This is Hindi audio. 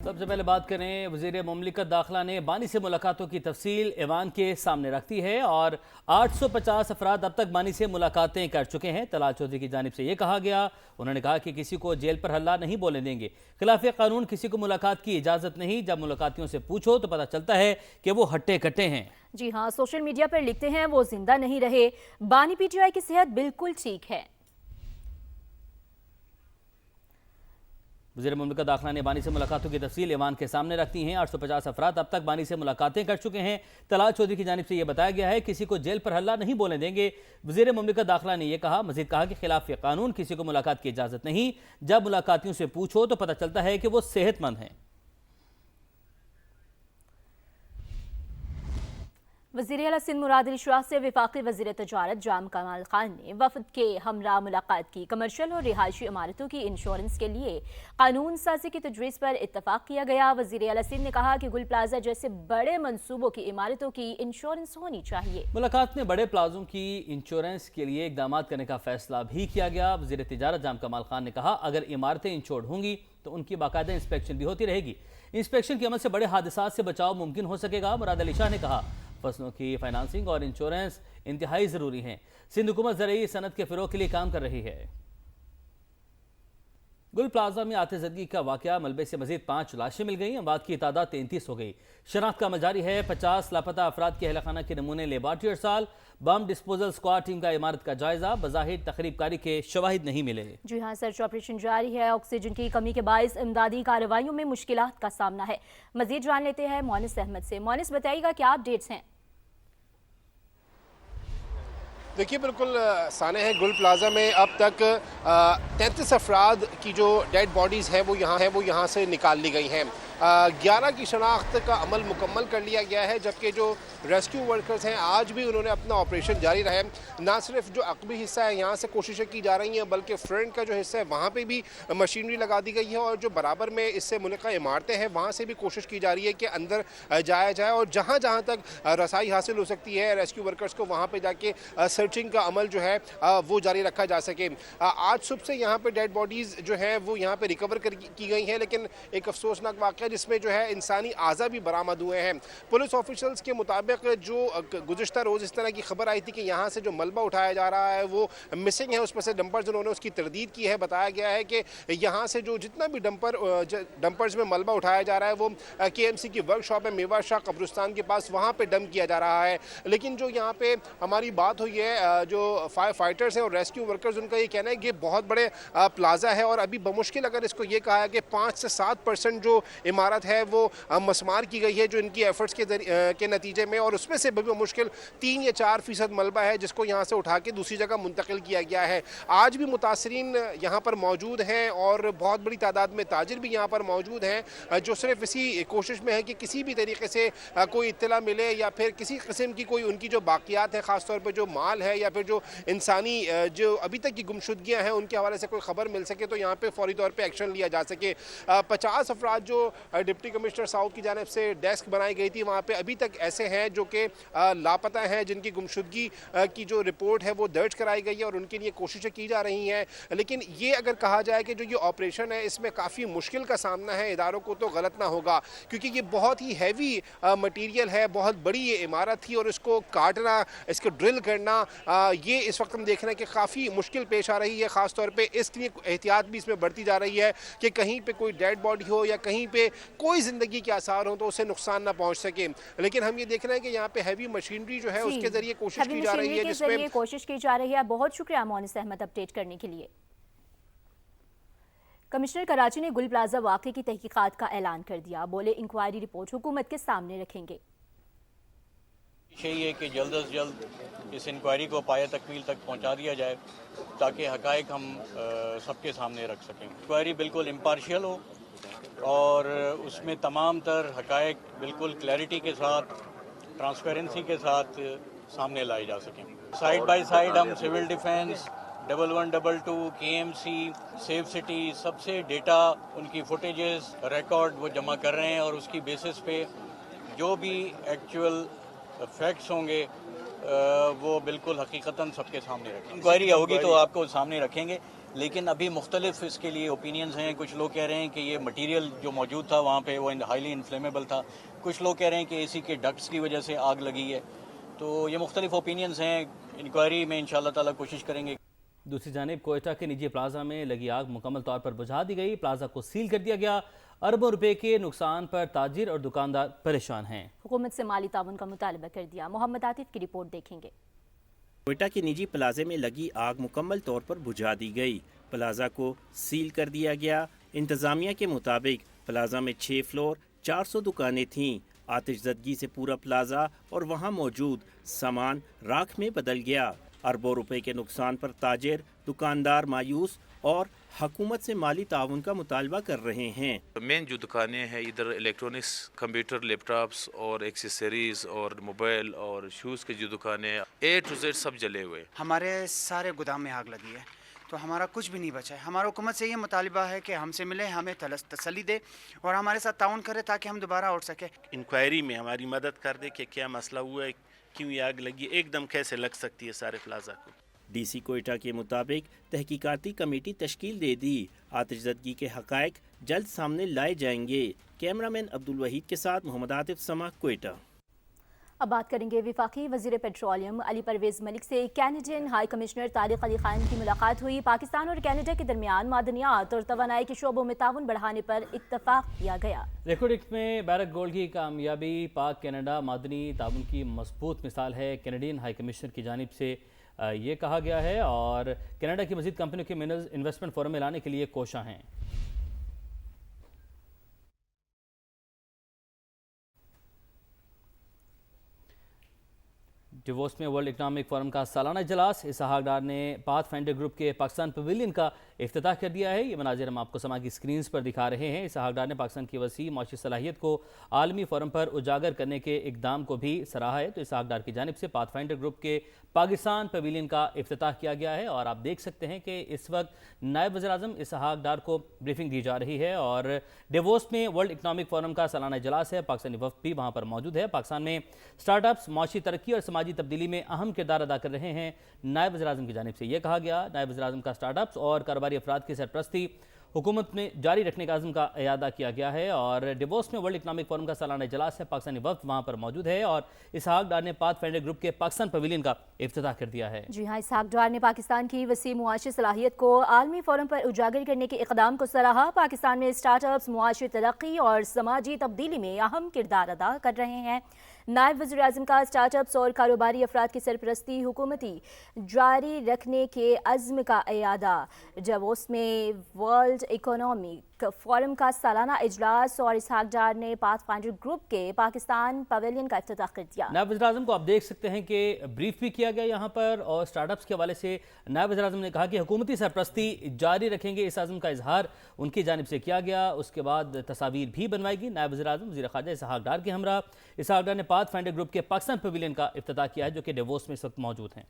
सबसे पहले बात करें, वज़ीर मुमलिकत दाखिला ने बानी से मुलाकातों की तफसील ऐवान के सामने रखती है और 850 अफराद अब तक बानी से मुलाकातें कर चुके हैं। तलाल चौधरी की जानिब से ये कहा गया, उन्होंने कहा कि किसी को जेल पर हल्ला नहीं बोलने देंगे। खिलाफ कानून किसी को मुलाकात की इजाज़त नहीं, जब मुलाकातियों से पूछो तो पता चलता है कि वो हट्टे कट्टे हैं। जी हाँ, सोशल मीडिया पर लिखते हैं वो जिंदा नहीं रहे, बानी पीटीआई की सेहत बिल्कुल ठीक है। वज़ीर मुमलिकत दाखिला ने बानी से मुलाकातों की तफसील ऐवान के सामने रखती हैं। 850 अफराद अब तक बानी से मुलाकातें कर चुके हैं। तलाल चौधरी की जानिब से यह बताया गया है, किसी को जेल पर हल्ला नहीं बोलने देंगे। वज़ीर मुमलिकत दाखिला ने यह कहा, मजीद कहा कि खिलाफ कानून किसी को मुलाकात की इजाज़त नहीं, जब मुलाकातियों से पूछो तो पता चलता है कि वो सेहतमंद हैं। वज़ीर आला सिंध मुराद अली शाह से वफाकी वज़ीर तजारत जाम कमाल खान ने वफद के हमरा मुलाकात की। कमर्शियल और रिहायशी इमारतों की इंश्योरेंस के लिए कानून साजी की तजवीज़ पर इत्तफाक किया गया। वज़ीर आला सिंध ने कहा कि गुल प्लाजा जैसे बड़े मनसूबों की इमारतों की इंश्योरेंस होनी चाहिए। मुलाकात में बड़े प्लाजों की इंश्योरेंस के लिए इकदाम करने का फैसला भी किया गया। वज़ीर तिजारत जाम कमाल खान ने कहा, अगर इमारतें इंश्योर्ड होंगी तो उनकी बाकायदा इंस्पेक्शन भी होती रहेगी। इंस्पेक्शन के अमल से बड़े हादसा से बचाव मुमकिन हो सकेगा। मुराद अली शाह ने कहा, फसलों की फाइनेंसिंग और इंश्योरेंस इंतहाई ज़रूरी हैं। सिंध हुकूमत ज़रूरी सनत के फ़रोग़ के लिए काम कर रही है। गुल प्लाजा में आतिशदगी का वाक़या, मलबे से मजीद 5 लाशें मिल गई। अमवात की तादाद 33 हो गई। शनाख्त का अमल जारी है। 50 लापता अफराद के अहलखाना के नमूने लेबार्ट्री अरसाल। बम डिस्पोजल स्क्वाड टीम का इमारत का जायजा। बज़ाहिर तकरीबकारी के शवाहिद नहीं मिले। जी हाँ, सर्च ऑपरेशन जारी है। ऑक्सीजन की कमी के बायस इमदादी कार्रवाइयों में मुश्किलात का सामना है। मजीद जान लेते हैं मोनिस अहमद से। मोनिस, बताइएगा क्या अपडेट्स हैं? देखिए, बिल्कुल साने हैं, गुल प्लाजा में अब तक 33 अफराद की जो डेड बॉडीज़ हैं वो यहाँ से निकाल ली गई हैं। 11 की शनाख्त का अमल मुकम्मल कर लिया गया है, जबकि जो रेस्क्यू वर्कर्स हैं आज भी उन्होंने अपना ऑपरेशन जारी रहा है। ना सिर्फ जो अक़बी हिस्सा है यहाँ से कोशिशें की जा रही हैं, बल्कि फ्रंट का जो हिस्सा है वहाँ पे भी मशीनरी लगा दी गई है और जो बराबर में इससे मुनक़ा इमारतें हैं वहाँ से भी कोशिश की जा रही है कि अंदर जाया जाए और जहाँ जहाँ तक रसाई हासिल हो सकती है रेस्क्यू वर्कर्स को वहाँ पर जाके सर्चिंग का अमल जो है वो जारी रखा जा सके। आज सुबह से यहाँ पे डेड बॉडीज़ जो है वो यहाँ पे रिकवर की गई हैं, लेकिन एक अफसोसनाक वाक़या जिसमें जो है इंसानी आज़ा भी बरामद हुए हैं। पुलिस ऑफिशियल्स के मुताबिक जो गुज़िश्ता रोज़ इस तरह की खबर आई थी कि यहाँ से जो मलबा उठाया जा रहा है वो मिसिंग है, उसमें से डंपर्स उन्होंने उसकी तरदीद की है। बताया गया है कि यहाँ से जो जितना भी डंपर्स में मलबा उठाया जा रहा है वो KMC की वर्कशॉप है मेवा शाह कब्रिस्तान के पास, वहाँ पर डंप किया जा रहा है। लेकिन जो यहाँ पे हमारी बात हुई है जो फायर फाइटर्स हैं और रेस्क्यू वर्कर्स, उनका ये कहना है कि बहुत बड़े प्लाजा है और अभी बमुश्किल अगर इसको ये कहा है कि 5 से 7% जो इमारत है वो मसमार की गई है जो इनकी एफर्ट्स के नतीजे में, और उसमें से भी मुश्किल 3 या 4% मलबा है जिसको यहाँ से उठा के दूसरी जगह मुंतकिल किया गया है। आज भी मुतासरीन यहाँ पर मौजूद हैं और बहुत बड़ी तादाद में ताजिर भी यहाँ पर मौजूद हैं जो सिर्फ इसी कोशिश में है कि किसी भी तरीके से कोई इत्तला मिले या फिर किसी किस्म की कोई उनकी जो बाकियात है, ख़ासतौर पर जो माल है या फिर जो इंसानी जो अभी तक की गुमशुदगियाँ हैं उनके हवाले से कोई ख़बर मिल सके तो यहाँ पे फौरी तौर पे एक्शन लिया जा सके। 50 अफराद जो डिप्टी कमिश्नर साउथ की जानिब से डेस्क बनाई गई थी वहाँ पे अभी तक ऐसे हैं जो कि लापता हैं, जिनकी गुमशुदगी की जो रिपोर्ट है वो दर्ज कराई गई है और उनके लिए कोशिशें की जा रही हैं। लेकिन ये अगर कहा जाए कि जो ये ऑपरेशन है इसमें काफ़ी मुश्किल का सामना है इदारों को तो गलत ना होगा, क्योंकि ये बहुत ही हैवी मटीरियल है, बहुत बड़ी ये इमारत थी और इसको काटना, इसको ड्रिल करना ये इस वक्त हम देख रहे हैं कि काफ़ी मुश्किल पेश आ रही है। ख़ासतौर पे इसलिए एहतियात भी इसमें बढ़ती जा रही है कि कहीं पे कोई डेड बॉडी हो या कहीं पे कोई ज़िंदगी के आसार हो तो उसे नुकसान ना पहुंच सके। लेकिन हम ये देख रहे हैं कि यहाँ पे हैवी मशीनरी जो है उसके ज़रिए कोशिश की जा रही है, जिसमें कोशिश की जा रही है। बहुत शुक्रिया मोनिस अहमद अपडेट करने के लिए। कमिश्नर कराची ने गुल प्लाजा वाक़े की तहकीकात का ऐलान कर दिया। बोले, इंक्वायरी रिपोर्ट हुकूमत के सामने रखेंगे। यही है कि जल्द से जल्द इस इंक्वायरी को पाया तकमील तक पहुंचा दिया जाए ताकि हक़ाइक़ हम सबके सामने रख सकें। इंक्वायरी बिल्कुल इम्पार्शियल हो और उसमें तमाम तर हक़ाइक़ बिल्कुल क्लैरिटी के साथ, ट्रांसपेरेंसी के साथ सामने लाए जा सकें। साइड बाय साइड हम civil defence, 1122, KMC, safe city सबसे डेटा, उनकी फुटेजेस, रिकॉर्ड वो जमा कर रहे हैं और उसकी बेसिस पे जो भी एक्चुअल फैक्ट्स होंगे वो बिल्कुल हकीकतन सबके सामने रखेंगे। इंक्वायरी होगी तो आपको सामने रखेंगे। लेकिन अभी मुख्तलिफ इसके लिए ओपिनियंस हैं। कुछ लोग कह रहे हैं कि ये मटीरियल जो मौजूद था वहाँ पे वो हाईली इन्फ्लेमेबल था, कुछ लोग कह रहे हैं कि एसी के डक्ट्स की वजह से आग लगी है। तो ये मुख्तलिफ ओपिनियंस हैं, इंक्वायरी में इंशाल्लाह ताला कोशिश करेंगे। दूसरी जानिब कोयटा के निजी प्लाजा में लगी आग मुकम्मल तौर पर बुझा दी गई, प्लाजा को सील कर दिया गया। अरबों रुपए के नुकसान पर ताजिर और दुकानदार परेशान हैं। हुकूमत से माली ताउन का मुतालबा कर दिया। मोहम्मद आतिफ की रिपोर्ट देखेंगे। कोयटा के निजी प्लाजे में लगी आग मुकम्मल तौर पर बुझा दी गई, प्लाजा को सील कर दिया गया। इंतजामिया के मुताबिक प्लाजा में 6 फ्लोर 400 दुकानें थीं। आतिशज़दगी से पूरा प्लाजा और वहां मौजूद सामान राख में बदल गया। अरबों रुपए के नुकसान पर ताजिर दुकानदार मायूस और हुकूमत से माली ताउन का मुतालबा कर रहे हैं। मेन जो दुकानें हैं इधर इलेक्ट्रॉनिक्स, कंप्यूटर, लैपटॉप्स और एक्सेसरीज और मोबाइल और शूज़ की जो दुकानें हैं, A to Z सब जले हुए। हमारे सारे गोदाम में आग लगी है तो हमारा कुछ भी नहीं बचा है। हमारा हुकूमत से ये मुतालिबा है कि हमसे मिले, हमें तसल्ली दे और हमारे साथ ताउन करे ताकि हम दोबारा उठ सके। इंक्वायरी में हमारी मदद कर दे कि क्या मसला हुआ है, क्यों ये आग लगी, एकदम कैसे लग सकती है सारे प्लाजा को। DC कोयटा के मुताबिक तहकीकाती कमेटी तश्कील दे दी। आतिशज़दगी के हक़ाइक़ जल्द सामने लाए जाएंगे। कैमरामैन अब्दुल वहीद के साथ मोहम्मद आतिफ समा, कोयटा। अब बात करेंगे वफाकी वज़ीर पेट्रोलियम अली परवेज़ मलिक से। Canadian high commissioner Tariq Ali Khan की मुलाकात हुई। पाकिस्तान और कैनेडा के दरमियान मादनियात और तवानाई के शोबों में ताउन बढ़ाने पर इत्तफाक किया गया। रेकॉर्डिंग में बैरक गोल्ड की कामयाबी पाक कैनेडा मादनी ताउन की मजबूत मिसाल है। कैनेडियन हाई कमिश्नर की जानिब से ये कहा गया है और कनाडा की मज़ीद कंपनियों के मिनरल्स इन्वेस्टमेंट फोरम में लाने के लिए कोशा हैं। डिवोस में वर्ल्ड इकनॉमिक फोरम का सालाना इजलास, इसहाक डार ने पाथफाइंडर ग्रुप के पाकिस्तान पवेलियन का इफ्तिताह कर दिया है। ये मनाजिर हम आपको समा की स्क्रीन पर दिखा रहे हैं। इसहाक डार ने पाकिस्तान की वसी मौशी सलाहियत को आलमी फोरम पर उजागर करने के इकदाम को भी सराहा है। तो इसहाक डार की जानिब से पाथफाइंडर ग्रुप के पाकिस्तान पवेलियन का इफ्तिताह किया गया है और आप देख सकते हैं कि इस वक्त नायब वज़ीर-ए-आज़म इसहाक डार को ब्रीफिंग दी जा रही है और डिवोस में वर्ल्ड इकनॉमिक फोरम का सालाना इजलास है। पाकिस्तानी वफ़द भी वहाँ पर मौजूद है। पाकिस्तान में स्टार्टअप्स मौशी तरक्की और समाजी तब्दीली में अहम किरदार अदा कर रहे हैं। नायब वज़ीर-ए-आज़म की जानिब से यह कहा गया। नायब वज़ीर-ए-आज़म का स्टार्टअप्स और कारोबारी अफराद की सरपरस्ती हुकूमत में जारी रखने का अज़्म का इयादा किया गया है और डिवोस में वर्ल्ड इकनॉमिक फोरम का सालाना इजलास है। पाकिस्तानी वफ़द वहाँ पर मौजूद है और इसहाक डार ने पाथफाइंडर ग्रुप के पाकिस्तान पवेलियन का इफ्तिताह कर दिया है। जी हाँ, इसहाक डार ने पाकिस्तान की वसी मुआशी सलाहियत को आलमी फोरम पर उजागर करने के इकदाम को सराहा। पाकिस्तान में स्टार्टअप्स मुआशी तरक्की और समाजी तब्दीली में अहम किरदार अदा कर रहे हैं। नायब वज़ीर-ए-आज़म का स्टार्टअप्स और कारोबारी अफराद की सरपरस्ती हुकूमती जारी रखने के अज़्म का इयादा। डिवोस में वर्ल्ड इकोनॉमिक फोरम का सालाना इजलास और इसहाक डार ने पाथफाइंडर ग्रुप के पाकिस्तान पवेलियन का इफ्तिताह कर दिया। नायब वज़ीर-ए-आज़म को आप देख सकते हैं कि ब्रीफ भी किया गया यहाँ पर और स्टार्टअप्स के हवाले से नायब वज़ीर-ए-आज़म ने कहा कि हुकूमती सरपरस्ती जारी रखेंगे। इस अज़्म का इजहार उनकी जानिब से किया गया। उसके बाद तस्वीर भी बनवाएगी। नायब वज़ीर-ए-आज़म वज़ीर ख़ारजा इसहाक डार के हमरा। इसहाक डार ने पाथफाइंडर ग्रुप के पाकिस्तान पवेलियन का इफ्तिताह किया है जो कि डिवोस में इस वक्त मौजूद हैं।